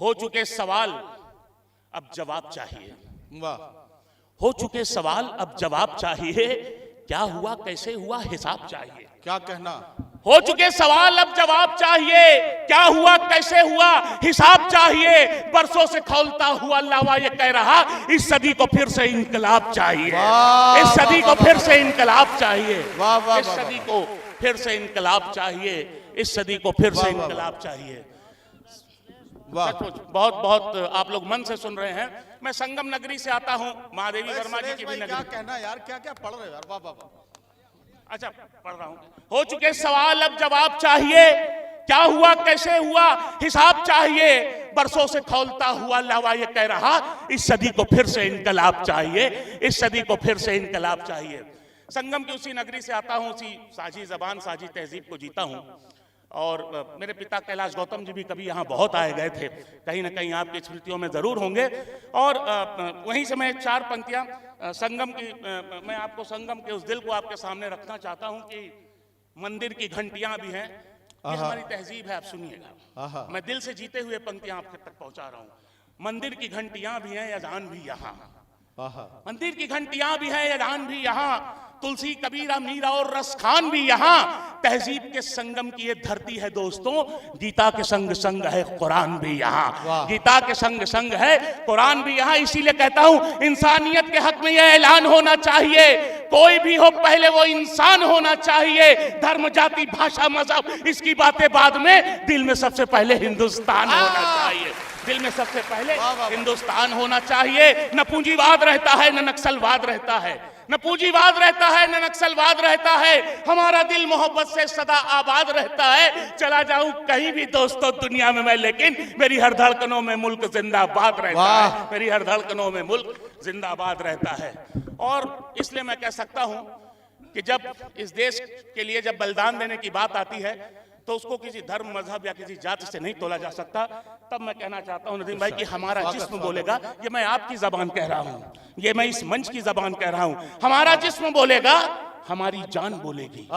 हो चुके सवाल अब जवाब चाहिए। वाह, हो चुके सवाल अब जवाब चाहिए। क्या हुआ, कैसे हुआ, हिसाब चाहिए। क्या कहना। हो चुके सवाल अब जवाब चाहिए। क्या हुआ, कैसे हुआ, हिसाब चाहिए। बरसों से खौलता हुआ लावा ये कह रहा, इस सदी को फिर से इनकलाब चाहिए। वाह, इस सदी वाह, को फिर से इनकलाब चाहिए। वाह, वाह, इस वाह, सदी को फिर से इनकलाब चाहिए। इस सदी को फिर से इनकलाब चाहिए। वाह। बहुत बहुत आप लोग मन से सुन रहे हैं। मैं संगम नगरी से आता हूं, महादेवी वर्मा जी की भी क्या नगरी। कहना यार, क्या क्या पढ़ रहे हो यार। वाह वाह वाह। अच्छा, पढ़ रहा हूं। हो चुके सवाल अब जवाब चाहिए। क्या हुआ, कैसे हुआ, हिसाब चाहिए। बरसों से खौलता हुआ लावा ये कह रहा, इस सदी को फिर से इनकलाब चाहिए। इस सदी को फिर से इनकलाब चाहिए। संगम की उसी नगरी से आता हूं, उसी साझी जबान साझी तहजीब को जीता हूं। और मेरे पिता कैलाश गौतम जी भी कभी यहाँ बहुत आए गए थे, कहीं ना कहीं आपकी स्मृतियों में जरूर होंगे। और वहीं से मैं चार पंक्तियां संगम की, मैं आपको संगम के उस दिल को आपके सामने रखना चाहता हूं कि मंदिर की घंटियां भी हैं। ये हमारी तहजीब है, आप सुनिएगा। मैं दिल से जीते हुए पंक्तियां आपके तक पहुंचा रहा हूं। मंदिर की घंटियां भी हैं, अजान भी यहाँ। मंदिर की घंटियां भी हैं, अजान भी यहाँ। तुलसी, कबीरा, मीरा और रसखान भी यहाँ। तहजीब के संगम की ये धरती है दोस्तों। गीता के संग संग है कुरान भी यहाँ। गीता के संग संग है कुरान भी यहाँ। इसीलिए कहता हूं, इंसानियत के हक में यह ऐलान होना चाहिए, कोई भी हो पहले वो इंसान होना चाहिए। धर्म, जाति, भाषा, मजहब इसकी बातें बाद में, दिल में सबसे पहले हिंदुस्तान होना चाहिए। दिल में सबसे पहले हिंदुस्तान होना चाहिए। न पूंजीवाद रहता है, न नक्सलवाद रहता है। न पूंजीवाद रहता है, न नक्सलवाद रहता है। हमारा दिल मोहब्बत से सदा आबाद रहता है। चला जाऊं कहीं भी दोस्तों दुनिया में मैं, लेकिन मेरी हर धड़कनों में मुल्क जिंदाबाद रहता है। मेरी हर धड़कनों में मुल्क जिंदाबाद रहता है। और इसलिए मैं कह सकता हूं कि जब इस देश के लिए जब बलिदान देने की बात आती है, तो उसको किसी धर्म, मजहब या किसी जाति से नहीं तोला जा सकता। तब मैं कहना चाहता हूं नदीम भाई कि हमारा जिस्म बोलेगा। ये मैं आपकी जबान कह रहा हूं, ये मैं इस मंच की जबान कह रहा हूं। हमारा जिस्म बोलेगा, हमारी जान बोलेगी।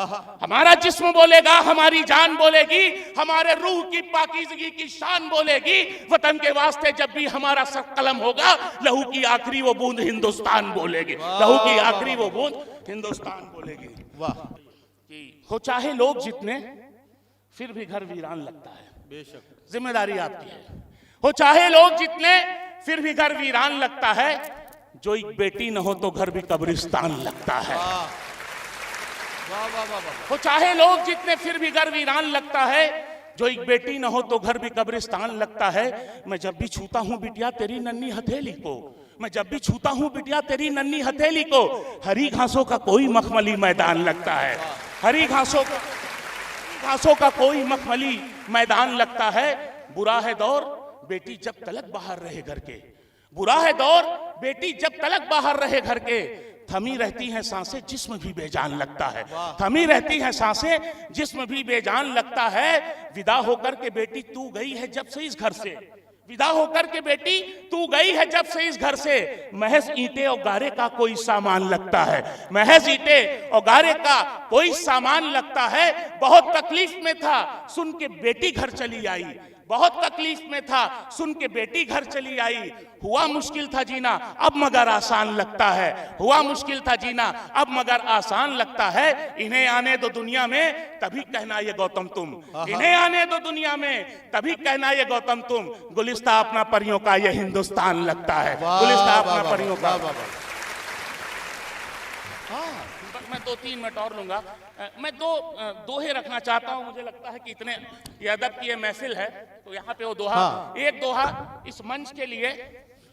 हमारा जिस्म बोलेगा, हमारी जान बोलेगी। हमारे रूह की पाकीज़गी की शान बोलेगी। वतन के वास्ते जब भी हमारा सर कलम होगा, लहू की आखिरी वो बूंद हिंदुस्तान बोलेगी। लहू की आखिरी वो बूंद हिंदुस्तान बोलेगी। वाह। कि हो चाहे लोग जितने, फिर भी घर वीरान लगता है। बेशक, जिम्मेदारी आपकी है। हो चाहे लोग जितने, फिर भी घर वीरान लगता है। जो एक बेटी न हो तो घर भी कब्रिस्तान लगता है। वाह वाह वाह। हो चाहे लोग जितने, फिर भी घर वीरान लगता है। जो एक बेटी न हो तो घर भी कब्रिस्तान लगता है। मैं जब भी छूता हूं बिटिया तेरी नन्ही हथेली को, मैं जब भी छूता हूं बिटिया तेरी नन्ही हथेली को, हरी घासों का कोई मखमली मैदान लगता है। हरी घासों का कोई मखमली मैदान लगता है। बुरा है दौर बेटी जब तलक बाहर रहे घर के, बुरा है दौर बेटी जब तलक बाहर रहे घर के। थमी रहती हैं सांसें, जिस्म भी बेजान लगता है। थमी रहती हैं सांसें, जिस्म भी बेजान लगता है। विदा होकर के बेटी तू गई है जब से इस घर से, विदा होकर के बेटी तू गई है जब से इस घर से। महज ईंटे और गारे का कोई सामान लगता है। महज ईंटे और गारे का कोई सामान लगता है। बहुत तकलीफ में था सुन के बेटी घर चली आई। बहुत तकलीफ में था सुन के बेटी घर चली आई। हुआ मुश्किल था जीना, अब मगर आसान लगता है। हुआ मुश्किल था जीना, अब मगर आसान लगता है। इन्हें आने दो दुनिया में, तभी कहना ये गौतम तुम। इन्हें आने दो दुनिया में, तभी कहना ये गौतम तुम। गुलिस्ता अपना परियों का ये हिंदुस्तान लगता है। गुलिस्ता अपना परियों का। मैं 2-3 मिनट और लूंगा। मैं दो दोहे रखना चाहता हूं। मुझे लगता है कि इतने ये अदब की ये महफिल है, तो यहाँ पे वो दोहा, एक दोहा इस मंच के लिए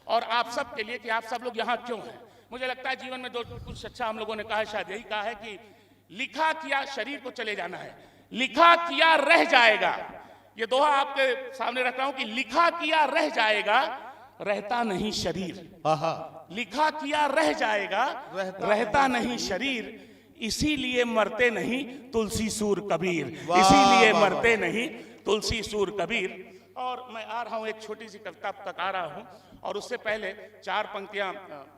और आप सब के लिए कि आप सब लोग यहाँ क्यों हैं। मुझे लगता है जीवन में कुछ अच्छा हम लोगों ने कहा है, शायद यही कहा है कि लिखा किया शरीर को चले जाना है, लिखा किया रह जाएगा। ये दोहा आपके सामने रख रहा हूं कि लिखा किया रह जाएगा, रहता नहीं शरीर। लिखा किया रह जाएगा, रहता नहीं शरीर। इसीलिए मरते नहीं तुलसी सूर कबीर, इसीलिए मरते नहीं तुलसी सूर कबीर। और मैं आ रहा हूँ, एक छोटी सी कविता तक आ रहा हूँ, और उससे पहले 4 पंक्तियाँ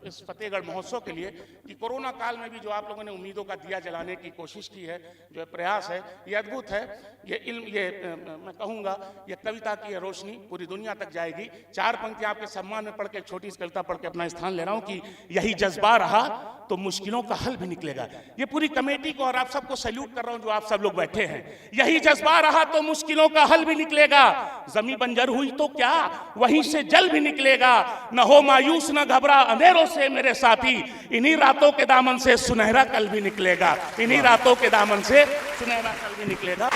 इस फतेहगढ़ महोत्सव के लिए कि कोरोना काल में भी जो आप लोगों ने उम्मीदों का दिया जलाने की कोशिश की है, जो प्रयास है, ये अद्भुत है। ये इल्म, ये मैं कहूँगा, ये कविता की रोशनी पूरी दुनिया तक जाएगी। 4 पंक्तियाँ आपके सम्मान में पढ़ के, छोटी सी कविता पढ़ के अपना स्थान ले रहा हूँ कि यही जज्बा रहा तो मुश्किलों का हल भी निकलेगा। ये पूरी कमेटी को और आप सबको सैल्यूट कर रहा हूँ जो आप सब लोग बैठे हैं। यही जज्बा रहा तो मुश्किलों का हल भी निकलेगा, जमीन बंजर हुई तो क्या वहीं से जल भी निकलेगा। न हो मायूस न घबरा अंधेरों से मेरे साथी, इन्हीं रातों के दामन से सुनहरा कल भी निकलेगा, इन्हीं रातों के दामन से सुनहरा कल भी निकलेगा।